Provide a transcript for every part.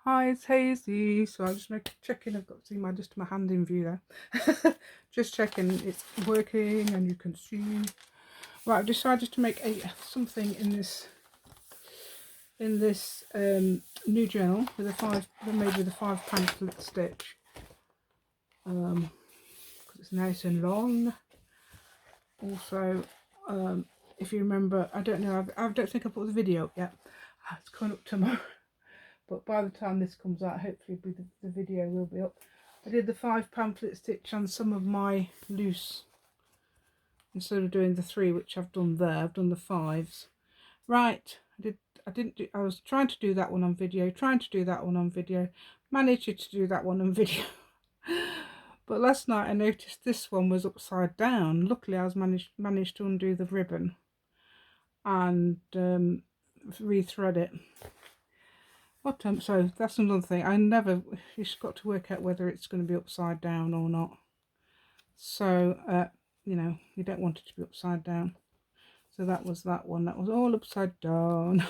Hi, it's Hazy. So I'm just checking. I've got to see my hand in view there. Just checking it's working and you can see. Right, I've decided to make something in this new journal with made with a 5 pamphlet stitch. Because it's nice and long. Also, if you remember, I don't know. I don't think I put the video up yet. It's coming up tomorrow. But by the time this comes out, hopefully the video will be up. I did the 5 pamphlet stitch on some of my loose, instead of doing the 3 which I've done there. I've done the 5s. Right, I was trying to do that one on video, managed to do that one on video. But last night I noticed this one was upside down. Luckily I was managed to undo the ribbon and rethread it. So that's another thing. You've got to work out whether it's going to be upside down or not. So, you don't want it to be upside down. So that was that one. That was all upside down.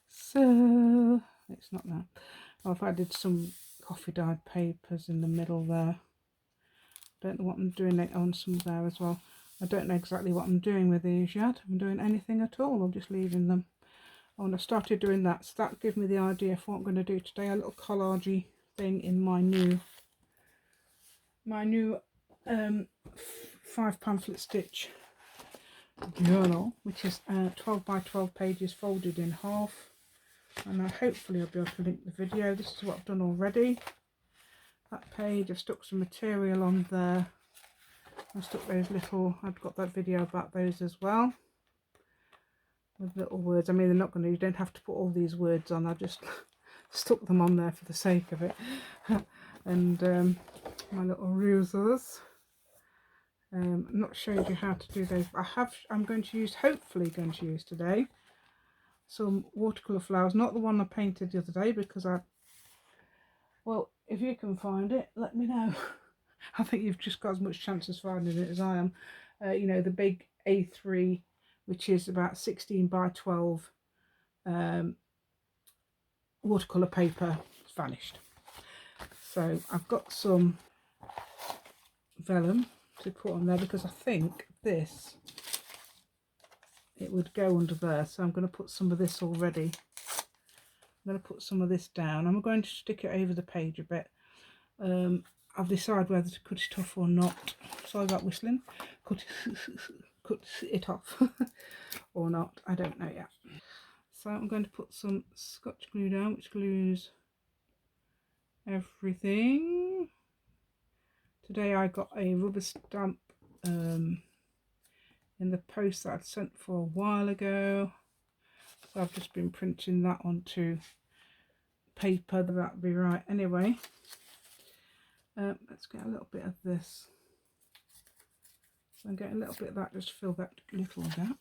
So, it's not that. Oh, I've added some coffee dyed papers in the middle there. Don't know what I'm doing on some there as well. I don't know exactly what I'm doing with these yet. I'm doing anything at all. I'm just leaving them. Oh, and I started doing that, so that gave me the idea for what I'm going to do today. A little collagey thing in my new 5 pamphlet stitch journal, which is 12 by 12 pages folded in half. And hopefully I'll be able to link the video. This is what I've done already. That page, I've stuck some material on there. I stuck those I've got that video about those as well. With little words. I mean, you don't have to put all these words on. I just stuck them on there for the sake of it. And my little rusers. I'm not showed you how to do those. I'm hopefully going to use today some watercolour flowers. Not the one I painted the other day because well, if you can find it, let me know. I think you've just got as much chance of finding it as I am. The big A3, which is about 16 by 12 watercolour paper. It's vanished. So I've got some vellum to put on there because I think it would go under there. So I'm going to put some of this already. I'm going to put some of this down. I'm going to stick it over the page a bit. I'll decide whether to cut it off or not. Sorry about whistling. Cut it off or not. I don't know yet. So I'm going to put some Scotch glue down, which glues everything. Today I got a rubber stamp in the post that I'd sent for a while ago. So I've just been printing that onto paper. That'll be right anyway. Let's get a little bit of this. So I'm getting a little bit of that just to fill that little gap.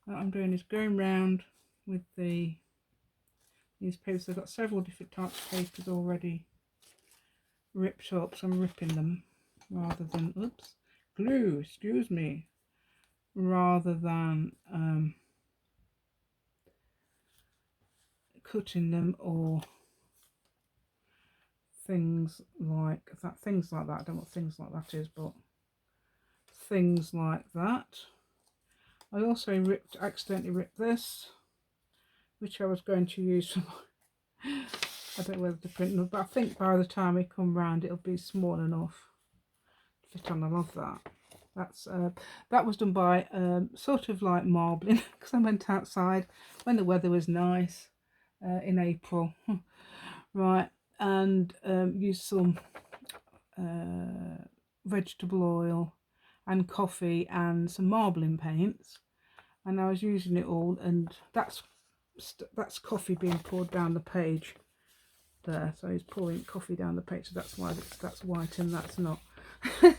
What I'm doing is going round with these papers. I've got several different types of papers already ripped up, so I'm ripping them rather than glue, excuse me, rather than cutting them or things like that. I don't know what things like that is, but things like that. I also accidentally ripped this, which I was going to use for I don't know whether to print them, but I think by the time we come round it'll be small enough to fit on. I love that. That was done by sort of like marbling because I went outside when the weather was nice in April. Right, and used some vegetable oil and coffee and some marbling paints, and I was using it all, and that's coffee being poured down the page there. So he's pouring coffee down the page, so that's why that's white and that's not.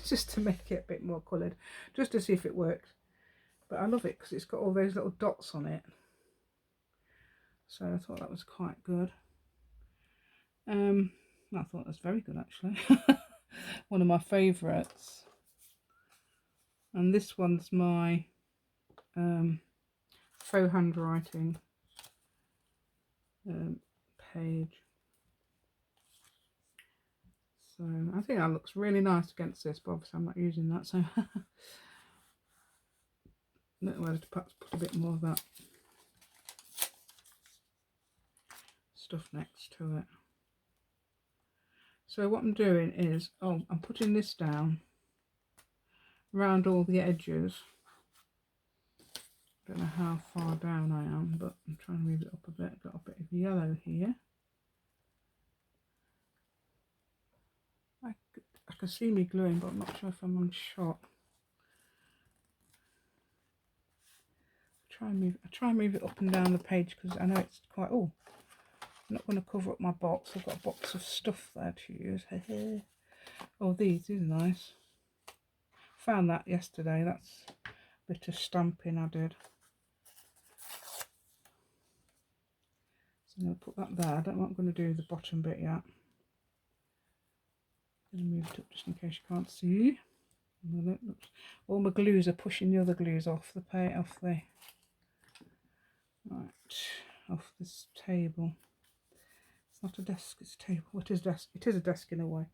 Just to make it a bit more coloured, just to see if it works. But I love it because it's got all those little dots on it, so I thought that was quite good. I thought that's very good actually. One of my favourites. And this one's my faux handwriting page. So I think that looks really nice against this, but obviously I'm not using that, so I don't know whether to perhaps put a bit more of that stuff next to it. So what I'm doing is, I'm putting this down around all the edges. Don't know how far down I am, but I'm trying to move it up a bit. Got a bit of yellow here. I can see me gluing, but I'm not sure if I'm on shot. I try and move it up and down the page because I know it's quite. Oh, I'm not going to cover up my box. I've got a box of stuff there to use. Oh, these are nice. Found that yesterday. That's a bit of stamping I did. So I'm going to put that there. I don't know what I'm going to do with the bottom bit yet. I'm going to move it up just in case you can't see. All my glues are pushing the other glues off the off this table. It's not a desk, it's a table. What is desk? It is a desk in a way,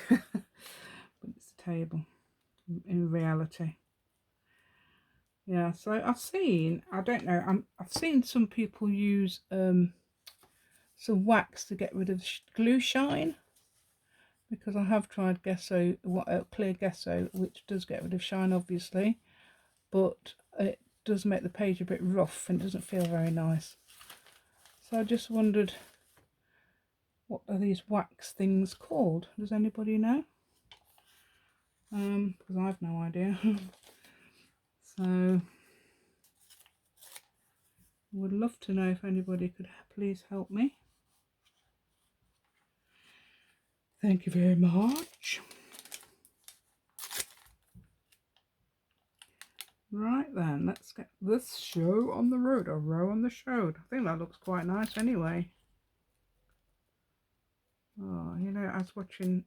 but it's a table in reality. Yeah, so I've seen, I don't know, I've seen some people use some wax to get rid of glue shine, because I have tried gesso, clear gesso, which does get rid of shine obviously, but it does make the page a bit rough and it doesn't feel very nice. So I just wondered, what are these wax things called? Does anybody know? Because I have no idea. So would love to know if anybody could please help me. Thank you very much. Right then, let's get this show on the road, a row on the show. I think that looks quite nice anyway. Oh, you know, I was watching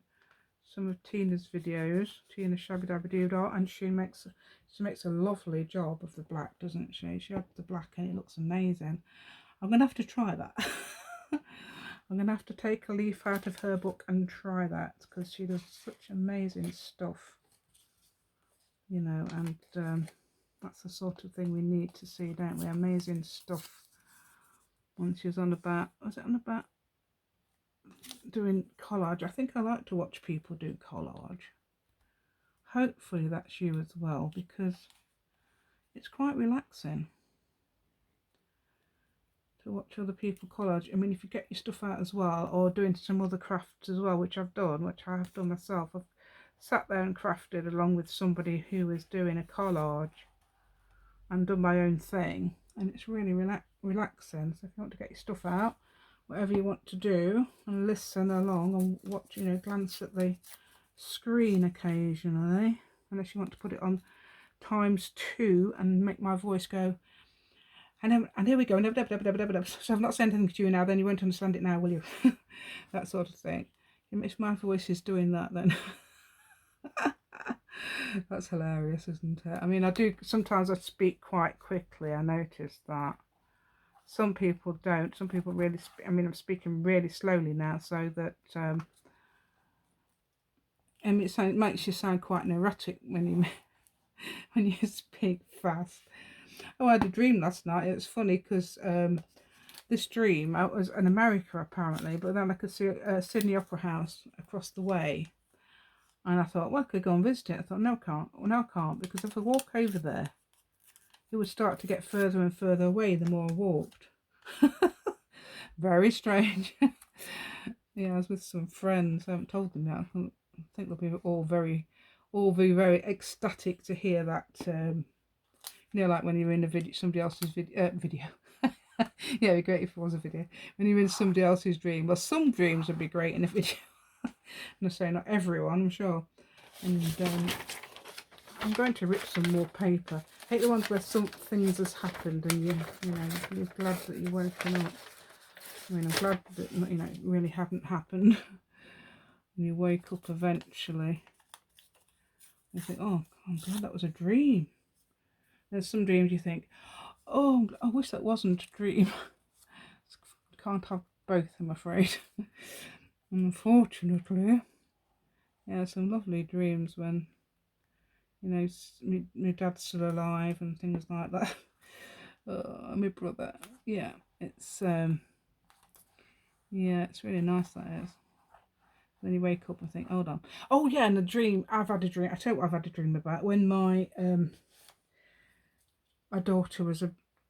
some of Tina's videos, Tina Shabby Dabby Doo, and she makes a lovely job of the black, doesn't she? She had the black and it looks amazing. I'm gonna have to try that. I'm gonna have to take a leaf out of her book and try that, because she does such amazing stuff, you know, and that's the sort of thing we need to see, don't we? Amazing stuff. When she was on about, was it on about doing collage? I think I like to watch people do collage. Hopefully that's you as well, because it's quite relaxing to watch other people collage. I mean, if you get your stuff out as well, or doing some other crafts as well, which I have done myself. I've sat there and crafted along with somebody who is doing a collage and done my own thing, and it's really relaxing. So if you want to get your stuff out, whatever you want to do, and listen along and watch, you know, glance at the screen occasionally, unless you want to put it on ×2 and make my voice go, and here we go, so I've not said anything to you now, then you won't understand it now, will you? That sort of thing. If my voice is doing that, then that's hilarious, isn't it? I mean, I do sometimes, I speak quite quickly. I notice that some people don't. Some people really I mean, I'm speaking really slowly now, so that and it makes you sound quite neurotic when you when you speak fast. Oh, I had a dream last night. It was funny because this dream, I was in America apparently, but then I could see Sydney Opera House across the way, and I thought, well, I could go and visit it. I thought, no, I can't. Well, no, I can't, because if I walk over there, it would start to get further and further away the more I walked. Very strange. Yeah, I was with some friends. I haven't told them yet. I think they'll be all very ecstatic to hear that. You know, like when you're in a video, somebody else's video. Yeah, it'd be great if it was a video. When you're in somebody else's dream. Well, some dreams would be great in a video. I'm say not everyone, I'm sure. And I'm going to rip some more paper. I hate the ones where some things has happened and you're glad that you're woken up. I mean, I'm glad that, you know, it really hadn't happened. And you wake up eventually. You think, oh, I'm glad that was a dream. There's some dreams you think, oh, I wish that wasn't a dream. can't have both, I'm afraid. Unfortunately. Yeah, some lovely dreams when, you know, my dad's still alive and things like that. My brother. Yeah, it's yeah, it's really nice, that is. Then you wake up and think, hold on. Oh yeah, and the dream, I've had a dream. I tell you what I've had a dream about. When my daughter was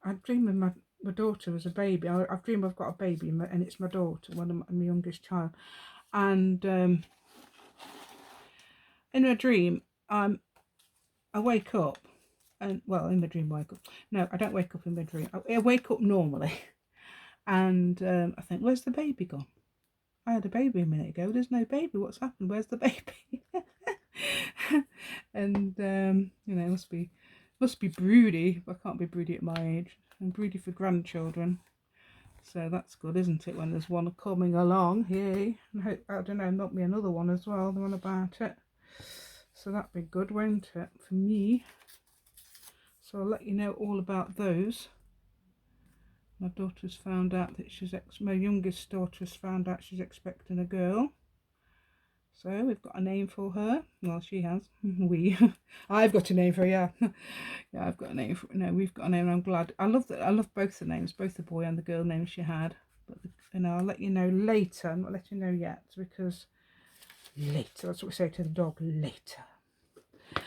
I dreamed of my daughter was a baby. I've dreamed I've got a baby and it's my daughter, my youngest child. And in my dream, I wake up and, well, in my dream I wake up. No, I don't wake up in my dream. I wake up normally and I think, where's the baby gone? I had a baby a minute ago. There's no baby. What's happened? Where's the baby? And you know, must be broody. I can't be broody at my age. I'm broody for grandchildren. So that's good, isn't it? When there's one coming along, yay! And hope, I don't know, not me another one as well. The one about it. So that'd be good, won't it, for me? So I'll let you know all about those. My daughter's found out that my youngest daughter's found out she's expecting a girl. So we've got a name for her. Well, she has. I've got a name for her, yeah. Yeah, I've got a name for her. No, we've got a name. I'm glad. I love both the names, both the boy and the girl names she had. But you know, I'll let you know later. I'm not letting you know yet because later. That's what we say to the dog, later. Do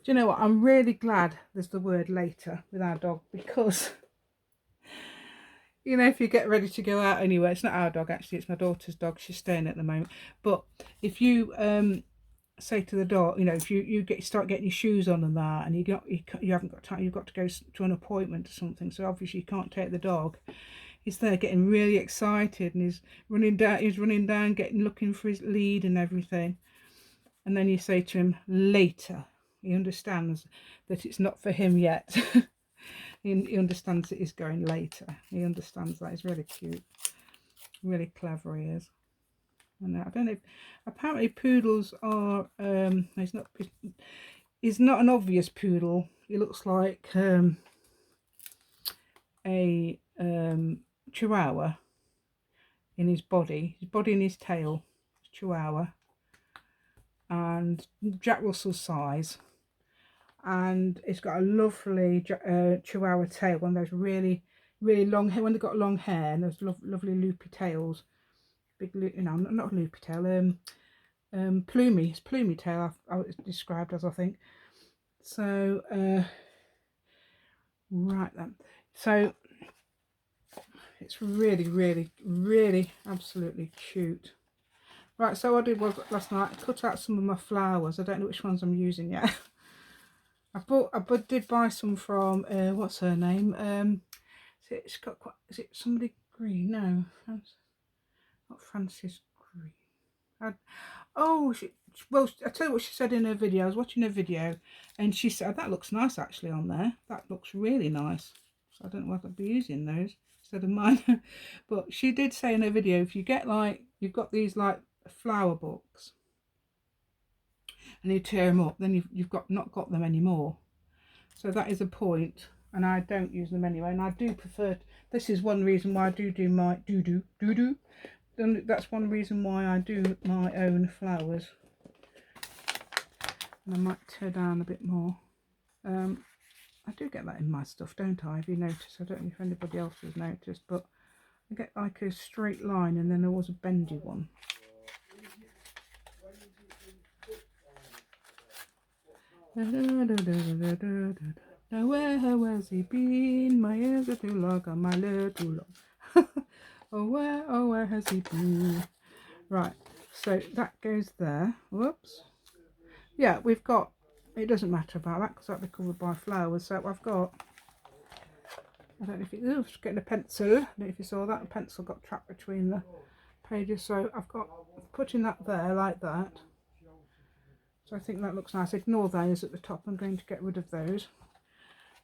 you know what? I'm really glad there's the word later with our dog because, you know, if you get ready to go out anywhere, it's not our dog actually, it's my daughter's dog. She's staying at the moment. But if you say to the dog, you know, if you start getting your shoes on and that, and you haven't got time, you've got to go to an appointment or something, so obviously you can't take the dog. He's there getting really excited and he's running down, looking for his lead and everything. And then you say to him, later. He understands that it's not for him yet. he understands that he's going later. He understands that. He's really cute. Really clever he is. And I don't know if, apparently poodles are, he's not an obvious poodle. He looks like a chihuahua in his body and his tail. Chihuahua. And Jack Russell's size. And it's got a lovely chihuahua tail, one of those really long hair, when they've got long hair and those lovely loopy tails, big, you know, not loopy tail, plumey, it's plumey tail it's described as, I think. So right then, so it's really absolutely cute. Right, so what I did was last night, I cut out some of my flowers. I don't know which ones I'm using yet. I did buy some from what's her name? Is it somebody Green? No, not Frances Green. Well, I tell you what she said in her video. I was watching her video, and she said that looks nice actually on there. That looks really nice. So I don't know whether I'd be using those instead of mine. But she did say in her video, if you get like, you've got these like flower books, and you tear them up, then you've not got them anymore. So that is a point, and I don't use them anyway. And I do prefer. This is one reason why I do my doo-doo. That's one reason why I do my own flowers. And I might tear down a bit more. I do get that in my stuff, don't I? Have you noticed? I don't know if anybody else has noticed, but I get like a straight line and then there was a bendy one. Now where has he been? My ears are too long and my legs too long. Oh where has he been? Right, so that goes there. Whoops. Yeah, we've got, it doesn't matter about that because that'll be covered by flowers. So I've got, I don't know if it was getting a pencil. I don't know if you saw that. A pencil got trapped between the pages. So I've got, putting that there like that. So I think that looks nice. Ignore those at the top. I'm going to get rid of those.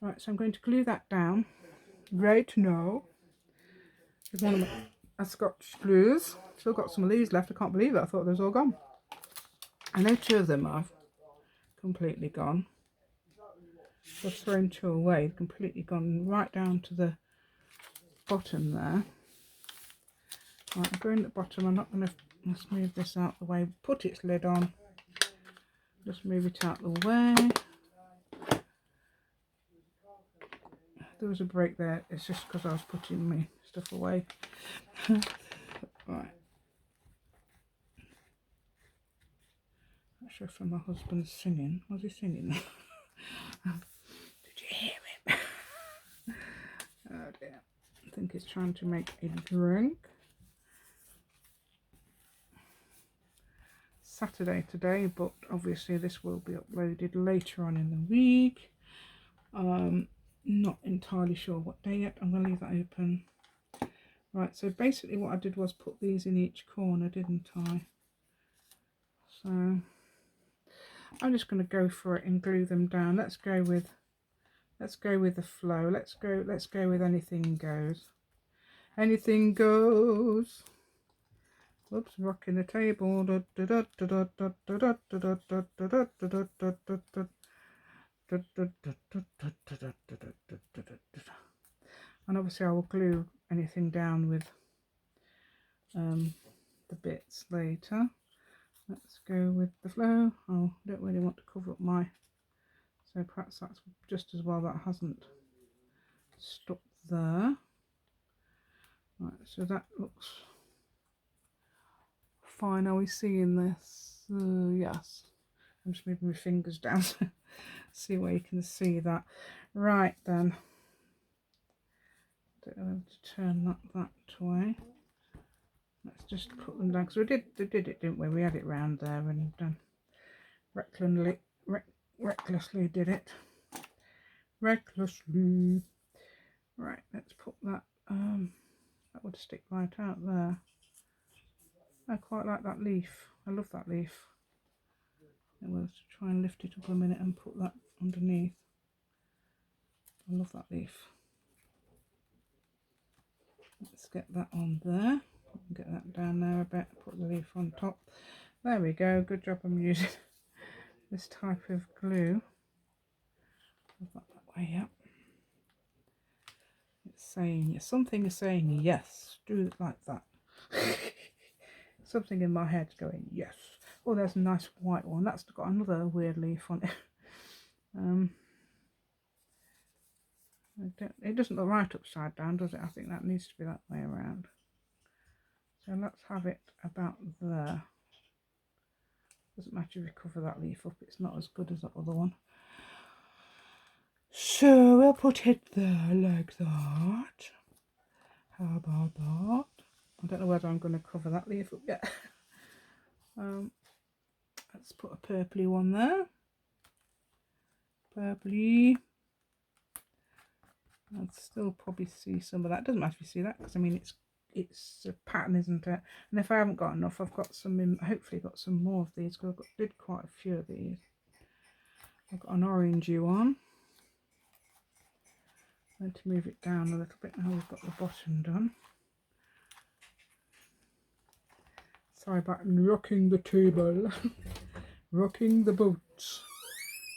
Right, so I'm going to glue that down right now with one of my Scotch glues. Still got some of these left. I can't believe it. I thought those were all gone. I know 2 of them are completely gone. I've thrown 2 away, completely gone right down to the bottom there. Right, I'm going at the bottom. I'm not going to, let's move this out the way, put its lid on, just move it out the way. There was a break there, it's just because I was putting my stuff away. Right. Not sure if my husband's singing. Was he singing? Did you hear him? Oh dear. I think he's trying to make a drink. Saturday today, but obviously this will be uploaded later on in the week. Not entirely sure what day yet. I'm going to leave that open. Right, so basically what I did was put these in each corner, didn't I? So I'm just going to go for it and glue them down. Let's go with the flow. Let's go with anything goes. Anything goes. Whoops, rocking the table. And obviously I will glue anything down with the bits later. Let's go with the flow. Oh, I don't really want to cover up my, so perhaps that's just as well that hasn't stuck there. Right, so that looks fine. Are we seeing this? Yes. I'm just moving my fingers down to see where you can see that. Right then. Don't know how to turn that way. Let's just put them down because we did it, didn't we? We had it round there and recklessly did it. Recklessly. Right, let's put that. That would stick right out there. I quite like that leaf. I love that leaf. I will try and lift it up a minute and put that underneath. I love that leaf. Let's get that on there. Get that down there a bit. Put the leaf on top. There we go. Good job. I'm using this type of glue. Move that way, yeah. It's saying, something is saying yes. Do it like that. Something in my head's going yes. Oh, there's a nice white one. That's got another weird leaf on it. It doesn't look right upside down, does it? I think that needs to be that way around. So let's have it about there. Doesn't matter if you cover that leaf up, it's not as good as that other one. So we'll put it there like that. How about that? I don't know whether I'm going to cover that leaf up yet. Let's put a purpley one there. Purpley. I'd still probably see some of that. Doesn't matter if you see that, because I mean it's a pattern, isn't it? And if I haven't got enough, I've got some in, hopefully got some more of these, because I did quite a few of these. I've got an orangey one. I'm going to move it down a little bit now we've got the bottom done. Sorry about rocking the table. Rocking the boats.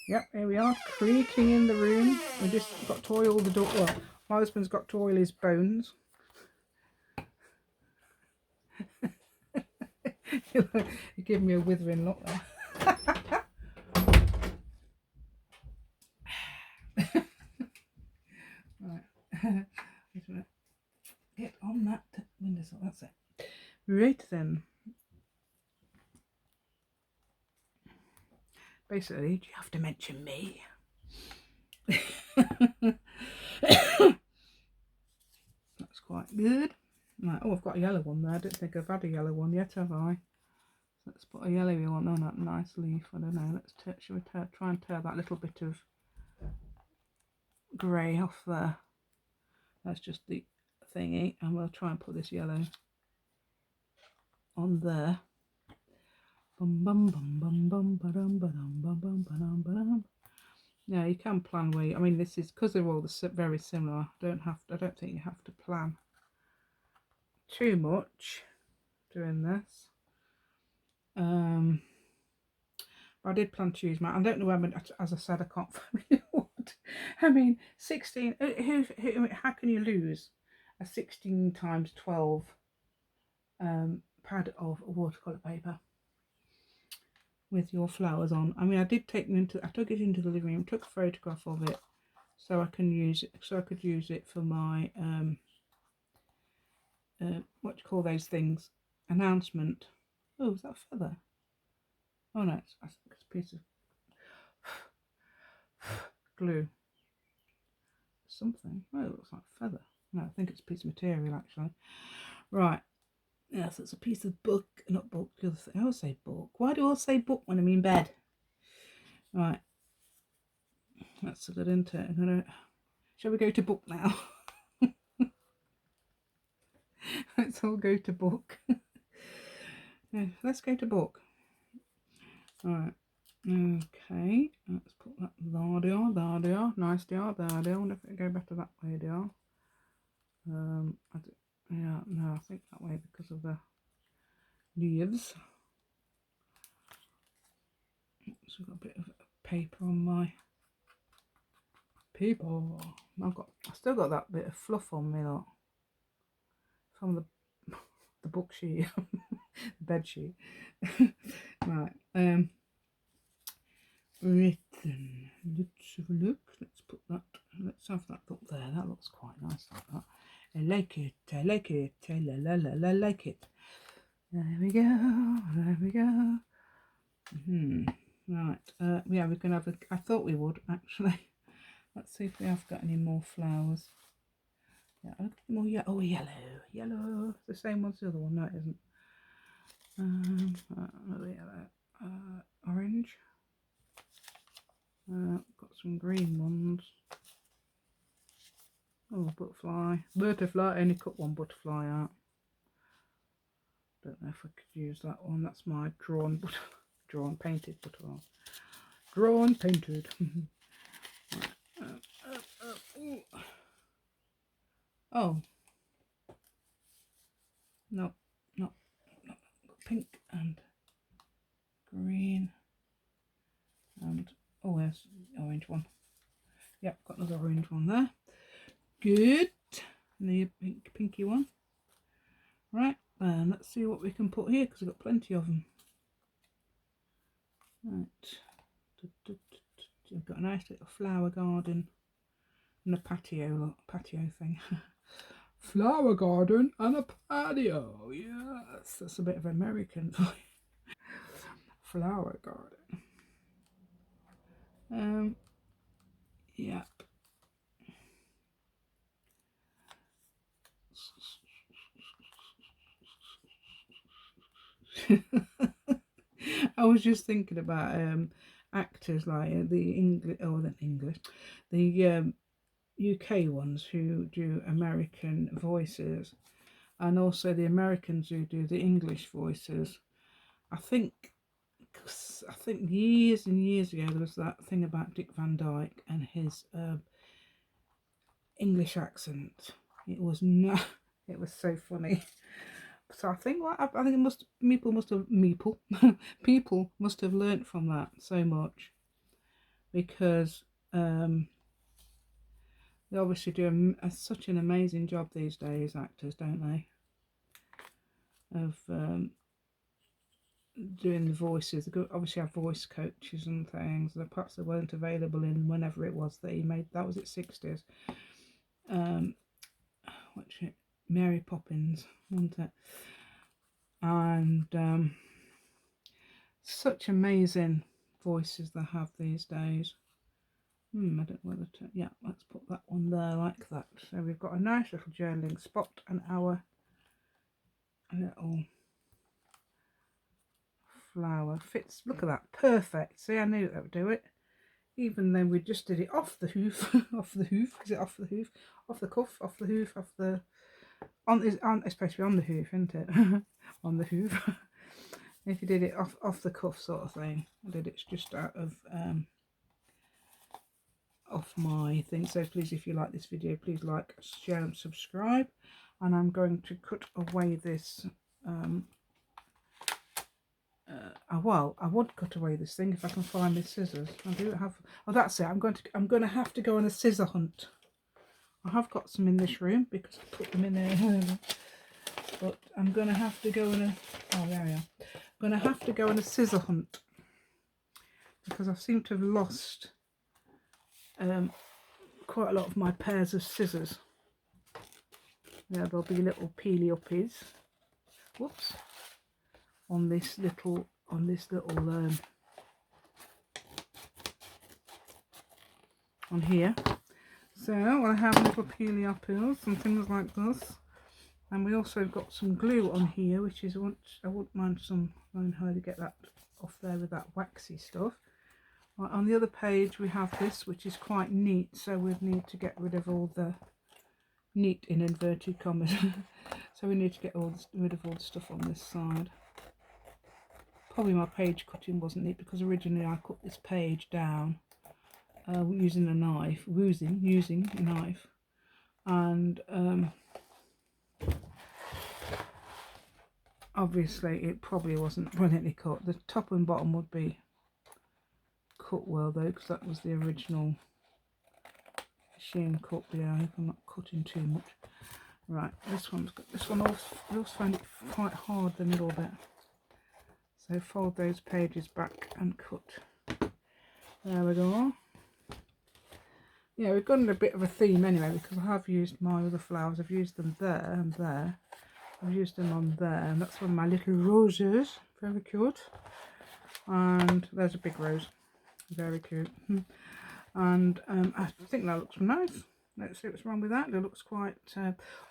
Yep, here we are, creaking in the room. We just got to oil the door. Well, my husband's got to oil his bones. You give me a withering look there. Right. Get on that windowsill. That's it. Right then. Basically, do you have to mention me? That's quite good. Right. Oh, I've got a yellow one there. I don't think I've had a yellow one yet, have I? So let's put a yellowy one on that nice leaf. I don't know. Let's should we try and tear that little bit of grey off there. That's just the thingy, and we'll try and put this yellow on there. Bum bum bum bum bum ba-dum ba-dum bum bum ba-dum ba-dum. Yeah, you can plan where I mean, this is because they're all very similar. I don't think you have to plan too much doing this. But I did plan to use my. I don't know where. As I said, I can't find what. I mean, 16. How can you lose a 16 times 12 pad of watercolour paper with your flowers on. I mean, I took it into the living room, took a photograph of it so I can use it, so I could use it for my what do you call those things? Announcement. Oh, is that a feather? Oh no, it's a piece of glue. Something. Oh, it looks like a feather. No, I think it's a piece of material actually. Right. Yes, it's a piece of book, not book. The other thing. I always say book. Why do I always say book when I'm in bed? Right. That's a good into it. Shall we go to book now? Let's all go to book. Yeah, let's go to book. Alright. Okay. Let's put that there, there. Nice there. I wonder if it go better that way there. Yeah, no, I think that way because of the leaves. So I've got a bit of paper on my paper. I still got that bit of fluff on me, look, from the book sheet, the bed sheet. Right. Written. Let's have a look. Let's put that. Let's have that up there. That looks quite nice like that. I like it. I like it. I like it. There we go. There we go. Right. Yeah, we can have a. I thought we would actually. Let's see if we have got any more flowers. Yeah, I've got more. Yeah. Oh, yellow. Yellow. It's the same one as the other one. No, it isn't. Another yellow. Orange. Got some green ones. Oh, butterfly. Butterfly. I only cut one butterfly out. Don't know if I could use that one. That's my drawn painted butterfly. Drawn painted. Oh. No. Pink and green. And oh, there's the orange one. Yep, got another orange one there. Good. And the pinky one. Right, and let's see what we can put here because we've got plenty of them. Right. We've got a nice little flower garden and a patio thing. Flower garden and a patio. Yes, that's a bit of American. Flower garden. Yep. I was just thinking about actors like the UK ones who do American voices, and also the Americans who do the English voices. I think years and years ago there was that thing about Dick Van Dyke and his English accent. It was it was so funny. So I think people must have learnt from that so much, because they obviously do such an amazing job these days, actors, don't they? Of doing the voices. They obviously have voice coaches and things that perhaps they weren't available in whenever it was that he made. That was at 60s. Mary Poppins, wasn't it? And such amazing voices they have these days. I don't know whether to. Yeah, let's put that one there like that. So we've got a nice little journaling spot and our little flower fits. Look at that, perfect. See, I knew that would do it. Even though we just did it off the hoof, off the hoof. Is it off the hoof? Off the cuff, off the hoof, off the. It's supposed to be on the hoof, isn't it? On the hoof. If you did it off the cuff sort of thing, I did it just out of off my thing. So please, if you like this video, please like, share and subscribe. And I'm going to cut away this well, I would cut away this thing if I can find my scissors. I do have. Oh, that's it. I'm going to have to go on a scissor hunt. I have got some in this room because I put them in there. but I'm going to have to go on a, oh there we are, I'm going to have to go on a scissor hunt, because I seem to have lost quite a lot of my pairs of scissors. Yeah, there'll be little peely uppies, whoops, on this little on here. So I have little peely uppies and things like this, and we also got some glue on here, which is I wouldn't mind learning how to get that off there with that waxy stuff. Right, on the other page we have this, which is quite neat, so we'd need to get rid of all the neat in inverted commas. So we need to get rid of all the stuff on this side. Probably my page cutting wasn't neat, because originally I cut this page down using a knife, using a knife, and obviously it probably wasn't brilliantly cut. The top and bottom would be cut well though, because that was the original machine cut. Yeah, I hope I'm not cutting too much. Right, this one I also find it quite hard, the middle bit, so fold those pages back and cut. There we go. Yeah, we've got a bit of a theme anyway, because I have used my other flowers. I've used them there and there. I've used them on there, and that's one of my little roses. Very cute. And there's a big rose. Very cute. And I think that looks nice. Let's see what's wrong with that. It looks quite...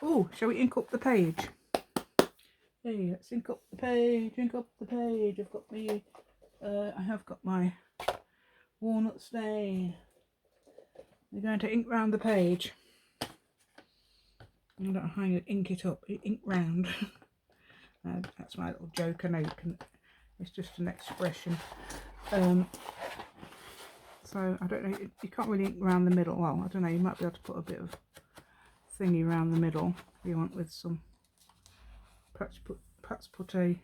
oh, shall we ink up the page? Hey, let's ink up the page. Ink up the page. I've got me... I have got my walnut stain. We're going to ink round the page. I don't know how you ink it up. You ink round. That's my little joke. I know it's just an expression. So I don't know, you can't really ink around the middle. Well, I don't know, you might be able to put a bit of thingy around the middle if you want, with some, perhaps put a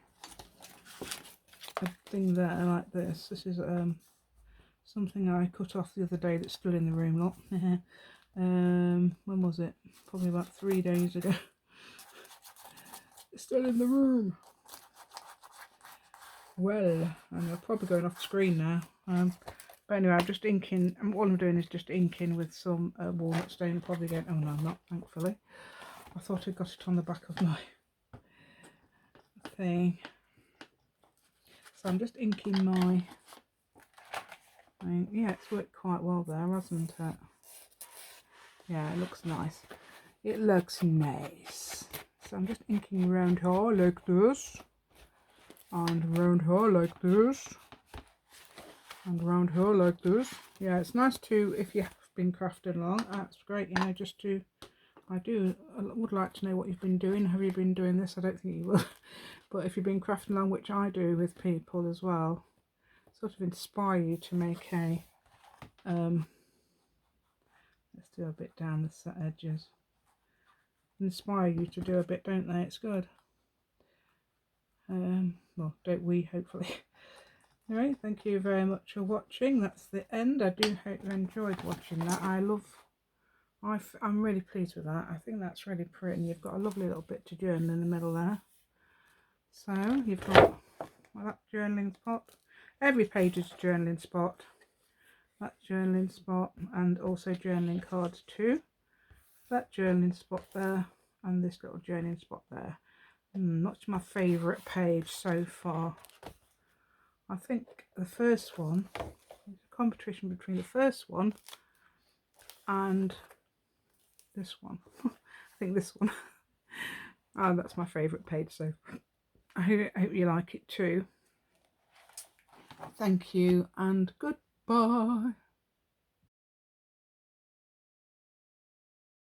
thing there like this. This is something I cut off the other day that's still in the room, lot. When was it? Probably about 3 days ago. It's still in the room. Well, and I'm probably going off screen now. But anyway, I'm just inking, and all I'm doing is just inking with some walnut stain. Probably going, oh no, I'm not, thankfully. I thought I got it on the back of my thing. So I'm just inking my, yeah, it's worked quite well there, hasn't it? Yeah, it looks nice. It looks nice. So I'm just inking around here like this, and around here like this, and around here like this. Yeah, it's nice to, if you have been crafting along, that's great, you know, just to, I would like to know what you've been doing. Have you been doing this? I don't think you will. But if you've been crafting along, which I do with people as well, sort of inspire you to make a, let's do a bit down the edges. Inspire you to do a bit, don't they? It's good. Well, don't we, hopefully. Anyway, thank you very much for watching. That's the end. I do hope you enjoyed watching that. I'm really pleased with that. I think that's really pretty, and you've got a lovely little bit to journal in the middle there. So you've got, well, that journaling spot. Every page is a journaling spot. That journaling spot, and also journaling cards too. That journaling spot there, and this little journaling spot there. That's my favourite page so far. I think the first one, there's a competition between the first one and this one. I think this one. Oh, that's my favourite page, so I hope you like it too. Thank you and goodbye.